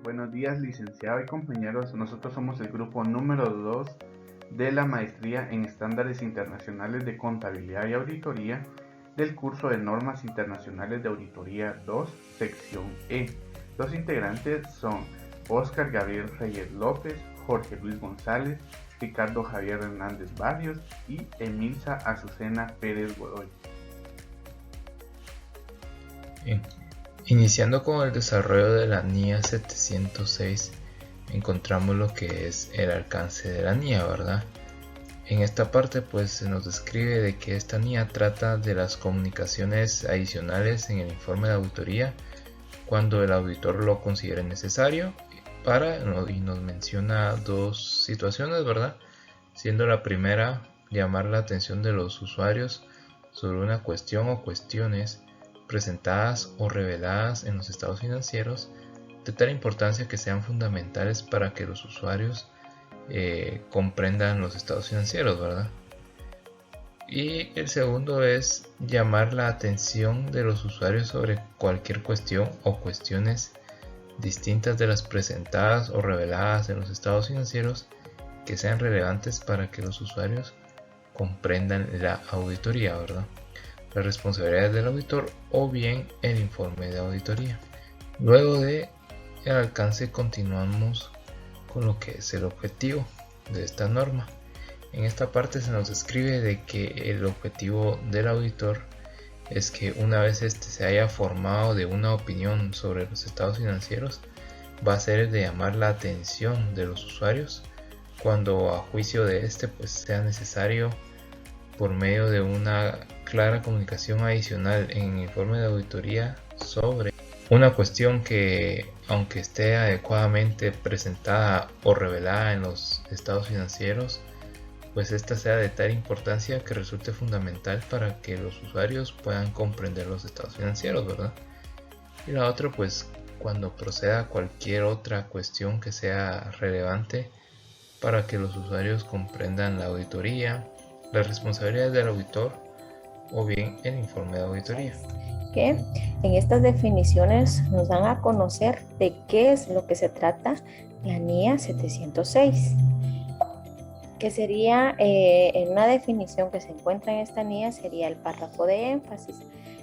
Buenos días, licenciado y compañeros. Nosotros somos el grupo número 2 de la maestría en estándares internacionales de contabilidad y auditoría del curso de normas internacionales de auditoría 2, sección E. Los integrantes son Óscar Gabriel Reyes López, Jorge Luis González, Ricardo Javier Hernández Barrios y Emilza Azucena Pérez Godoy. Bien. Iniciando con el desarrollo de la NIA 706, encontramos lo que es el alcance de la NIA, ¿verdad? En esta parte pues se nos describe de que esta NIA trata de las comunicaciones adicionales en el informe de auditoría cuando el auditor lo considere necesario y nos menciona dos situaciones, ¿verdad? Siendo la primera llamar la atención de los usuarios sobre una cuestión o cuestiones presentadas o reveladas en los estados financieros de tal importancia que sean fundamentales para que los usuarios comprendan los estados financieros, ¿verdad? Y el segundo es llamar la atención de los usuarios sobre cualquier cuestión o cuestiones distintas de las presentadas o reveladas en los estados financieros que sean relevantes para que los usuarios comprendan la auditoría, ¿verdad? Las responsabilidades del auditor o bien el informe de auditoría. Luego de el alcance continuamos con lo que es el objetivo de esta norma. En esta parte se nos describe de que el objetivo del auditor es que una vez se haya formado de una opinión sobre los estados financieros, va a ser el de llamar la atención de los usuarios cuando a juicio de pues sea necesario por medio de una clara comunicación adicional en el informe de auditoría sobre una cuestión que, aunque esté adecuadamente presentada o revelada en los estados financieros, pues esta sea de tal importancia que resulte fundamental para que los usuarios puedan comprender los estados financieros, ¿verdad? Y la otra, pues cuando proceda cualquier otra cuestión que sea relevante para que los usuarios comprendan la auditoría, las responsabilidades del auditor o bien el informe de auditoría. Que en estas definiciones nos dan a conocer de qué es lo que se trata la NIA 706, que sería en una definición que se encuentra en esta NIA sería el párrafo de énfasis.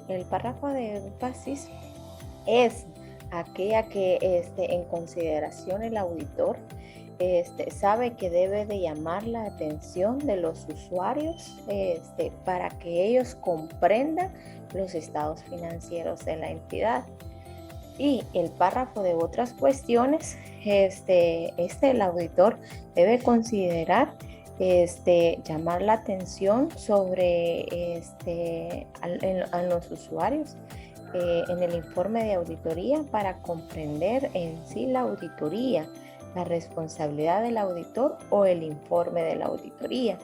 El párrafo de énfasis es aquella que en consideración el auditor sabe que debe de llamar la atención de los usuarios para que ellos comprendan los estados financieros de la entidad. Y el párrafo de otras cuestiones, el auditor debe considerar llamar la atención sobre a los usuarios en el informe de auditoría para comprender en sí la auditoría, la responsabilidad del auditor o el informe de la auditoría.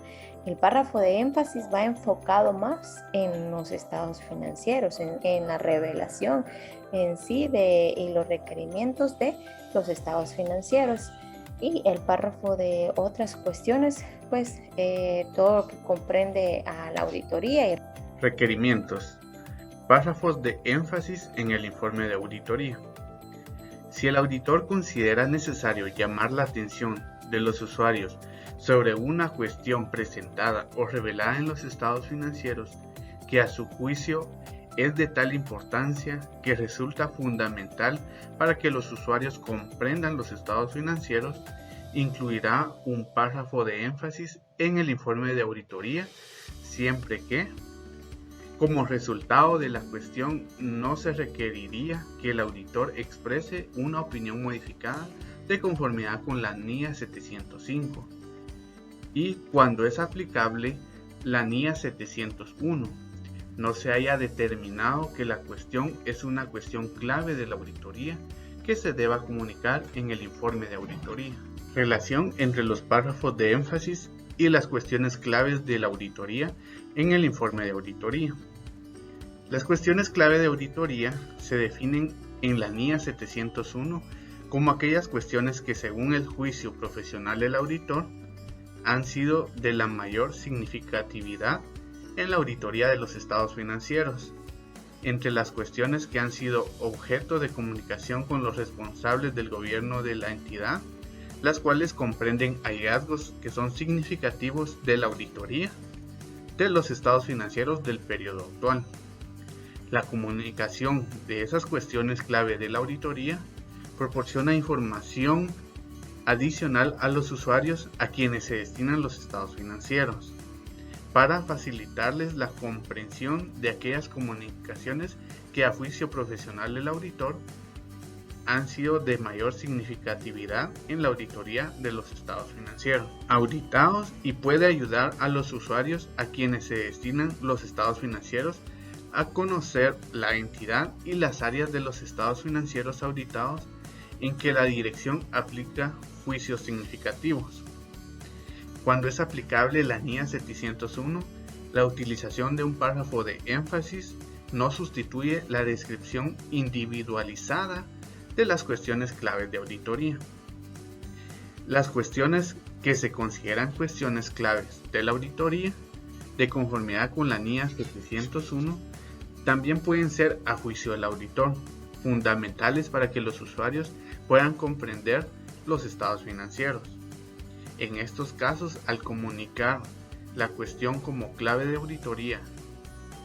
El párrafo de énfasis va enfocado más en los estados financieros, en la revelación en sí y los requerimientos de los estados financieros. Y el párrafo de otras cuestiones, pues todo lo que comprende a la auditoría. Requerimientos. Párrafos de énfasis en el informe de auditoría. Si el auditor considera necesario llamar la atención de los usuarios sobre una cuestión presentada o revelada en los estados financieros que a su juicio es de tal importancia que resulta fundamental para que los usuarios comprendan los estados financieros, incluirá un párrafo de énfasis en el informe de auditoría, siempre que, como resultado de la cuestión, no se requeriría que el auditor exprese una opinión modificada de conformidad con la NIA 705 y, cuando es aplicable, la NIA 701, no se haya determinado que la cuestión es una cuestión clave de la auditoría que se deba comunicar en el informe de auditoría. Relación entre los párrafos de énfasis y las cuestiones claves de la auditoría en el informe de auditoría. Las cuestiones clave de auditoría se definen en la NIA 701 como aquellas cuestiones que, según el juicio profesional del auditor, han sido de la mayor significatividad en la auditoría de los estados financieros, entre las cuestiones que han sido objeto de comunicación con los responsables del gobierno de la entidad, las cuales comprenden hallazgos que son significativos de la auditoría de los estados financieros del periodo actual. La comunicación de esas cuestiones clave de la auditoría proporciona información adicional a los usuarios a quienes se destinan los estados financieros, para facilitarles la comprensión de aquellas comunicaciones que a juicio profesional del auditor han sido de mayor significatividad en la auditoría de los estados financieros auditados, y puede ayudar a los usuarios a quienes se destinan los estados financieros a conocer la entidad y las áreas de los estados financieros auditados en que la dirección aplica juicios significativos. Cuando es aplicable la NIA 701, la utilización de un párrafo de énfasis no sustituye la descripción individualizada de las cuestiones claves de auditoría. Las cuestiones que se consideran cuestiones claves de la auditoría, de conformidad con la NIA 701, también pueden ser, a juicio del auditor, fundamentales para que los usuarios puedan comprender los estados financieros. En estos casos, al comunicar la cuestión como clave de auditoría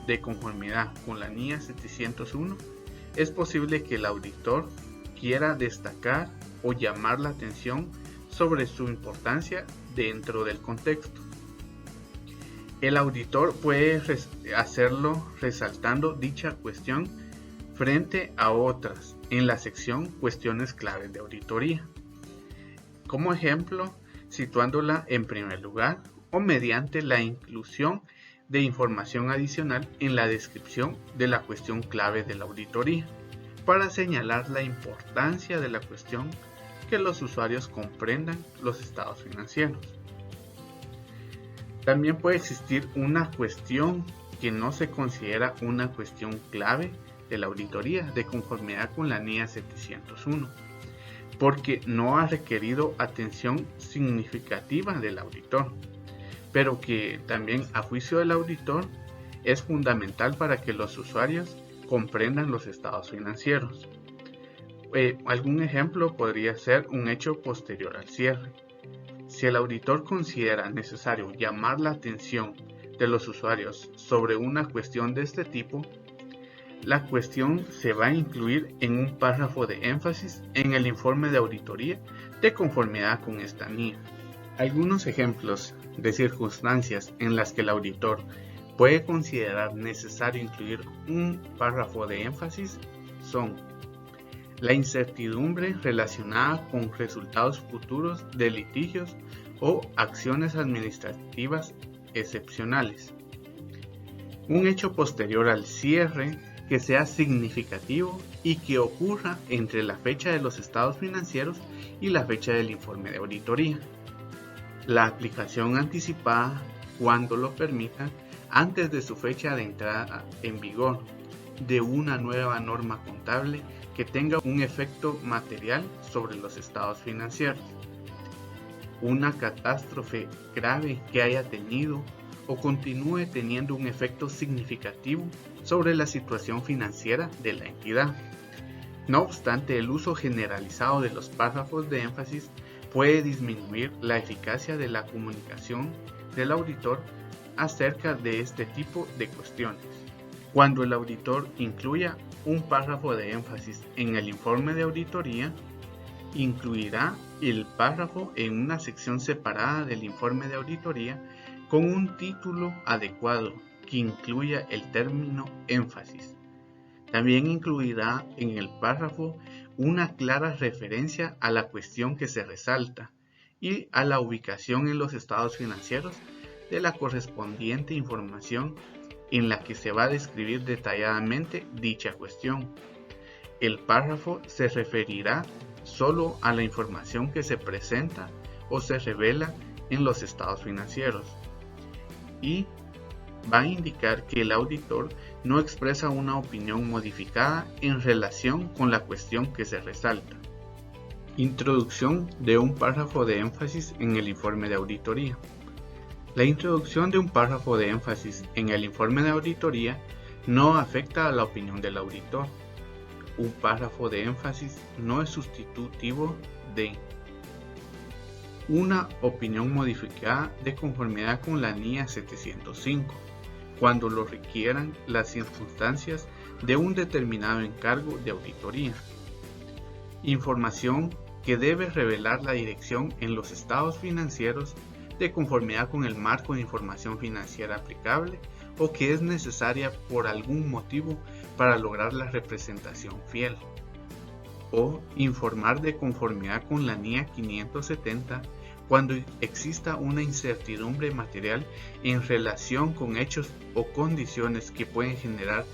de conformidad con la NIA 701, es posible que el auditor quiera destacar o llamar la atención sobre su importancia dentro del contexto. El auditor puede hacerlo resaltando dicha cuestión frente a otras en la sección Cuestiones claves de auditoría. Como ejemplo, situándola en primer lugar o mediante la inclusión de información adicional en la descripción de la cuestión clave de la auditoría, para señalar la importancia de la cuestión, que los usuarios comprendan los estados financieros. También puede existir una cuestión que no se considera una cuestión clave de la auditoría de conformidad con la NIA 701, porque no ha requerido atención significativa del auditor, pero que también a juicio del auditor es fundamental para que los usuarios comprendan los estados financieros. Algún ejemplo podría ser un hecho posterior al cierre. Si el auditor considera necesario llamar la atención de los usuarios sobre una cuestión de este tipo, la cuestión se va a incluir en un párrafo de énfasis en el informe de auditoría de conformidad con esta NIA. Algunos ejemplos de circunstancias en las que el auditor puede considerar necesario incluir un párrafo de énfasis son: la incertidumbre relacionada con resultados futuros de litigios o acciones administrativas excepcionales, un hecho posterior al cierre que sea significativo y que ocurra entre la fecha de los estados financieros y la fecha del informe de auditoría, la aplicación anticipada, cuando lo permita, antes de su fecha de entrada en vigor, de una nueva norma contable que tenga un efecto material sobre los estados financieros, una catástrofe grave que haya tenido o continúe teniendo un efecto significativo sobre la situación financiera de la entidad. No obstante, el uso generalizado de los párrafos de énfasis puede disminuir la eficacia de la comunicación del auditor acerca de este tipo de cuestiones. Cuando el auditor incluya un párrafo de énfasis en el informe de auditoría, incluirá el párrafo en una sección separada del informe de auditoría con un título adecuado que incluya el término énfasis. También incluirá en el párrafo una clara referencia a la cuestión que se resalta y a la ubicación en los estados financieros de la correspondiente información en la que se va a describir detalladamente dicha cuestión. El párrafo se referirá solo a la información que se presenta o se revela en los estados financieros y va a indicar que el auditor no expresa una opinión modificada en relación con la cuestión que se resalta. Introducción de un párrafo de énfasis en el informe de auditoría. La introducción de un párrafo de énfasis en el informe de auditoría no afecta a la opinión del auditor. Un párrafo de énfasis no es sustitutivo de una opinión modificada de conformidad con la NIA 705, cuando lo requieran las circunstancias de un determinado encargo de auditoría. Información que debe revelar la dirección en los estados financieros de conformidad con el marco de información financiera aplicable o que es necesaria por algún motivo para lograr la representación fiel. O informar de conformidad con la NIA 570 cuando exista una incertidumbre material en relación con hechos o condiciones que pueden generar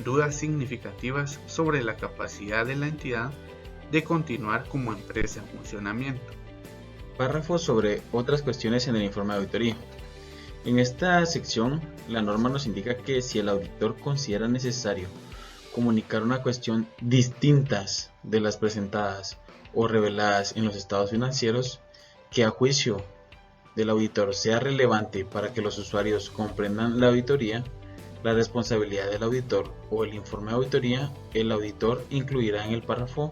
dudas significativas sobre la capacidad de la entidad de continuar como empresa en funcionamiento. Párrafos sobre otras cuestiones en el informe de auditoría. En esta sección, la norma nos indica que si el auditor considera necesario comunicar una cuestión distintas de las presentadas o reveladas en los estados financieros, que a juicio del auditor sea relevante para que los usuarios comprendan la auditoría, la responsabilidad del auditor o el informe de auditoría, el auditor incluirá en el párrafo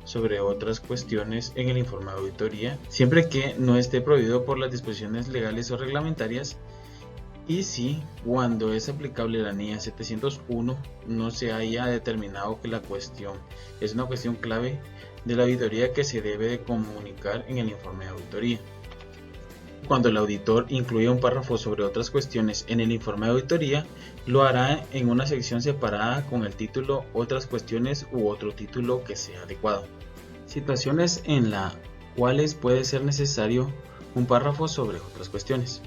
sobre otras cuestiones en el informe de auditoría, siempre que no esté prohibido por las disposiciones legales o reglamentarias, y si, cuando es aplicable la NIA 701, no se haya determinado que la cuestión es una cuestión clave de la auditoría que se debe de comunicar en el informe de auditoría. Cuando el auditor incluya un párrafo sobre otras cuestiones en el informe de auditoría, lo hará en una sección separada con el título Otras cuestiones u otro título que sea adecuado. Situaciones en las cuales puede ser necesario un párrafo sobre otras cuestiones.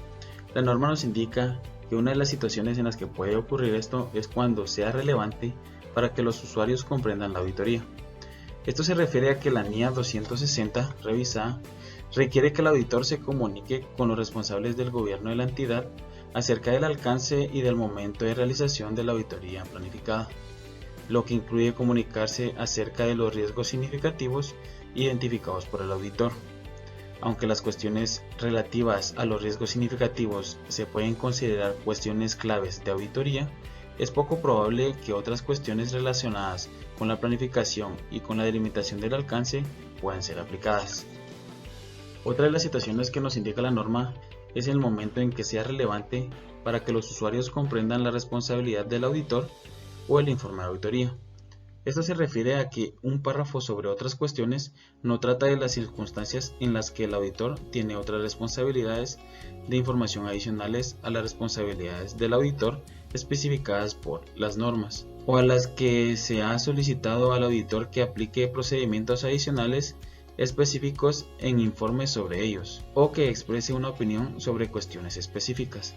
La norma nos indica que una de las situaciones en las que puede ocurrir esto es cuando sea relevante para que los usuarios comprendan la auditoría. Esto se refiere a que la NIA 260 revisada requiere que el auditor se comunique con los responsables del gobierno de la entidad acerca del alcance y del momento de realización de la auditoría planificada, lo que incluye comunicarse acerca de los riesgos significativos identificados por el auditor. Aunque las cuestiones relativas a los riesgos significativos se pueden considerar cuestiones claves de auditoría, es poco probable que otras cuestiones relacionadas con la planificación y con la delimitación del alcance puedan ser aplicadas. Otra de las situaciones que nos indica la norma es el momento en que sea relevante para que los usuarios comprendan la responsabilidad del auditor o el informe de auditoría. Esto se refiere a que un párrafo sobre otras cuestiones no trata de las circunstancias en las que el auditor tiene otras responsabilidades de información adicionales a las responsabilidades del auditor especificadas por las normas, o a las que se ha solicitado al auditor que aplique procedimientos adicionales específicos en informes sobre ellos, o que exprese una opinión sobre cuestiones específicas.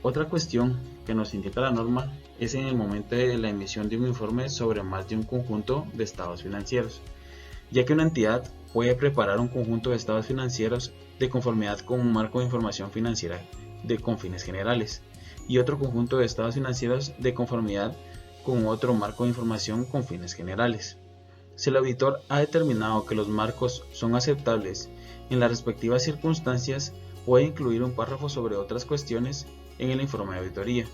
Otra cuestión que nos indica la norma es en el momento de la emisión de un informe sobre más de un conjunto de estados financieros, ya que una entidad puede preparar un conjunto de estados financieros de conformidad con un marco de información financiera con fines generales y otro conjunto de estados financieros de conformidad con otro marco de información con fines generales. Si el auditor ha determinado que los marcos son aceptables en las respectivas circunstancias, puede incluir un párrafo sobre otras cuestiones en el informe de auditoría,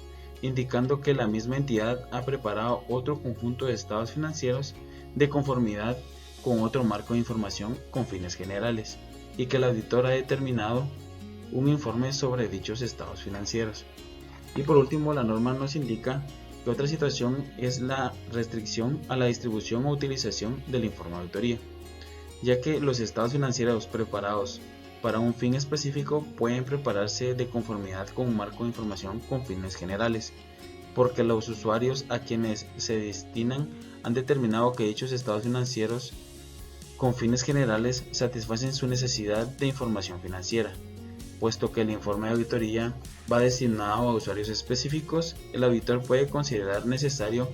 indicando que la misma entidad ha preparado otro conjunto de estados financieros de conformidad con otro marco de información con fines generales y que el auditor ha determinado un informe sobre dichos estados financieros. Y por último, la norma nos indica que otra situación es la restricción a la distribución o utilización del informe de auditoría, ya que los estados financieros preparados para un fin específico pueden prepararse de conformidad con un marco de información con fines generales, porque los usuarios a quienes se destinan han determinado que dichos estados financieros con fines generales satisfacen su necesidad de información financiera. Puesto que el informe de auditoría va destinado a usuarios específicos, el auditor puede considerar necesario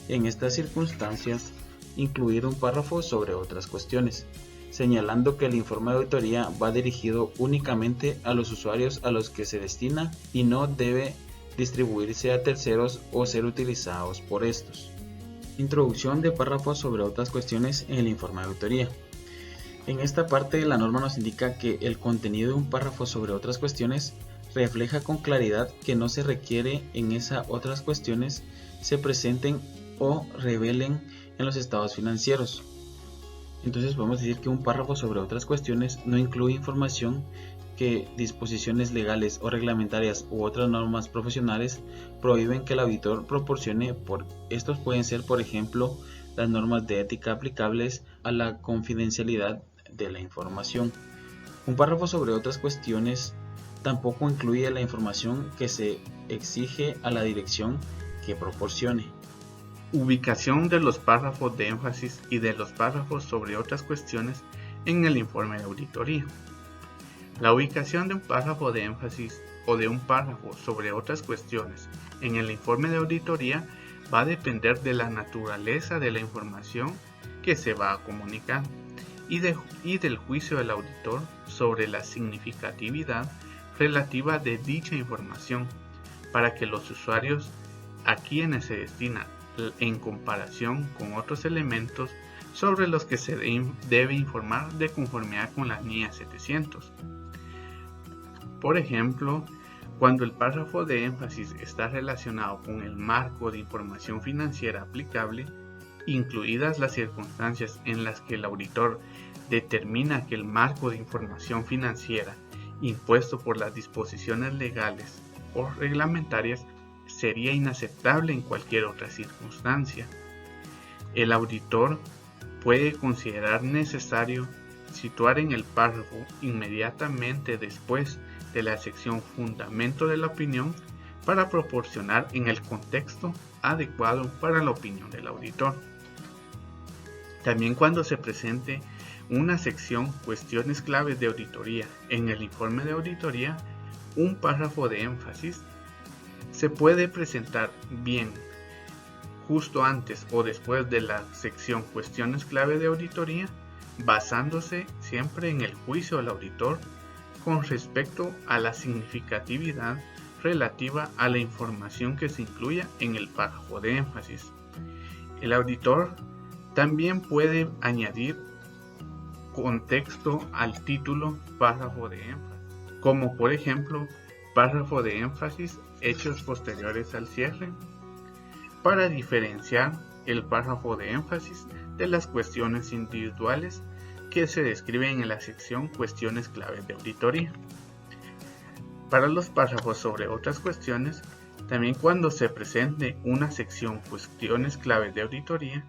en estas circunstancias incluir un párrafo sobre otras cuestiones, señalando que el informe de auditoría va dirigido únicamente a los usuarios a los que se destina y no debe distribuirse a terceros o ser utilizados por estos. Introducción de párrafos sobre otras cuestiones en el informe de auditoría. En esta parte la norma nos indica que el contenido de un párrafo sobre otras cuestiones refleja con claridad que no se requiere en esas otras cuestiones se presenten o revelen en los estados financieros. Entonces podemos decir que un párrafo sobre otras cuestiones no incluye información que disposiciones legales o reglamentarias u otras normas profesionales prohíben que el auditor proporcione. Estos pueden ser, por ejemplo, las normas de ética aplicables a la confidencialidad de la información. Un párrafo sobre otras cuestiones tampoco incluye la información que se exige a la dirección que proporcione. Ubicación de los párrafos de énfasis y de los párrafos sobre otras cuestiones en el informe de auditoría. La ubicación de un párrafo de énfasis o de un párrafo sobre otras cuestiones en el informe de auditoría va a depender de la naturaleza de la información que se va a comunicar y del juicio del auditor sobre la significatividad relativa de dicha información para que los usuarios a quienes se destina en comparación con otros elementos sobre los que se debe informar de conformidad con la NIA 700. Por ejemplo, cuando el párrafo de énfasis está relacionado con el marco de información financiera aplicable, incluidas las circunstancias en las que el auditor determina que el marco de información financiera impuesto por las disposiciones legales o reglamentarias sería inaceptable en cualquier otra circunstancia. El auditor puede considerar necesario situar en el párrafo inmediatamente después de la sección Fundamento de la opinión para proporcionar en el contexto adecuado para la opinión del auditor. También cuando se presente una sección Cuestiones claves de auditoría en el informe de auditoría, un párrafo de énfasis se puede presentar bien justo antes o después de la sección Cuestiones clave de auditoría, basándose siempre en el juicio del auditor con respecto a la significatividad relativa a la información que se incluya en el párrafo de énfasis. El auditor también puede añadir contexto al título párrafo de énfasis, como por ejemplo párrafo de énfasis hechos posteriores al cierre, para diferenciar el párrafo de énfasis de las cuestiones individuales que se describen en la sección Cuestiones claves de auditoría. Para los párrafos sobre otras cuestiones, también cuando se presente una sección Cuestiones claves de auditoría,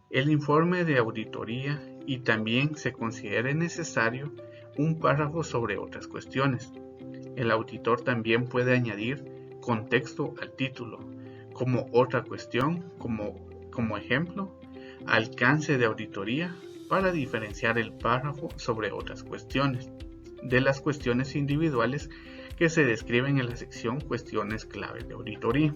el informe de auditoría y también se considere necesario un párrafo sobre otras cuestiones. El auditor también puede añadir contexto al título, como otra cuestión, como ejemplo, alcance de auditoría, para diferenciar el párrafo sobre otras cuestiones de las cuestiones individuales que se describen en la sección Cuestiones clave de auditoría.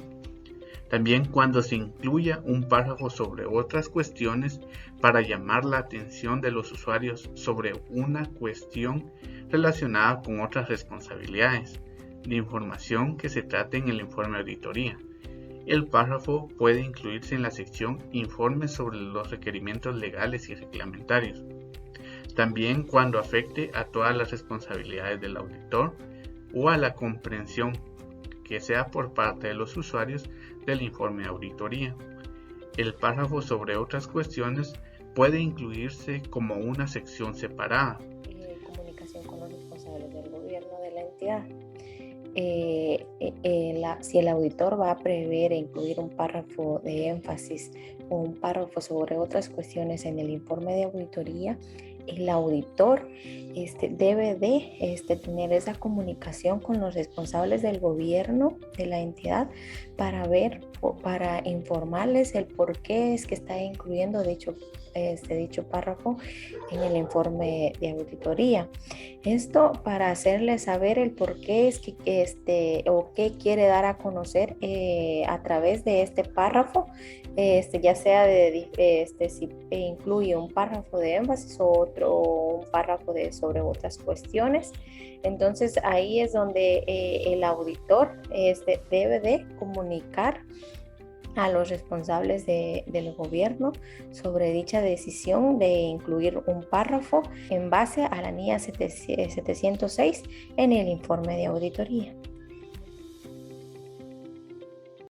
También cuando se incluya un párrafo sobre otras cuestiones para llamar la atención de los usuarios sobre una cuestión relacionada con otras responsabilidades de información que se trate en el informe de auditoría. El párrafo puede incluirse en la sección Informes sobre los requerimientos legales y reglamentarios. También cuando afecte a todas las responsabilidades del auditor o a la comprensión que sea por parte de los usuarios del informe de auditoría. El párrafo sobre otras cuestiones puede incluirse como una sección separada. Comunicación con los responsables del gobierno de la entidad. Si el auditor va a prever e incluir un párrafo de énfasis o un párrafo sobre otras cuestiones en el informe de auditoría, el auditor debe de tener esa comunicación con los responsables del gobierno de la entidad para informarles el por qué es que está incluyendo dicho párrafo en el informe de auditoría. Esto para hacerles saber el por qué es que o qué quiere dar a conocer a través de este párrafo, ya sea si incluye un párrafo de énfasis o un párrafo sobre otras cuestiones. Entonces ahí es donde el auditor debe de comunicar a los responsables del gobierno sobre dicha decisión de incluir un párrafo en base a la NIA 706 en el informe de auditoría.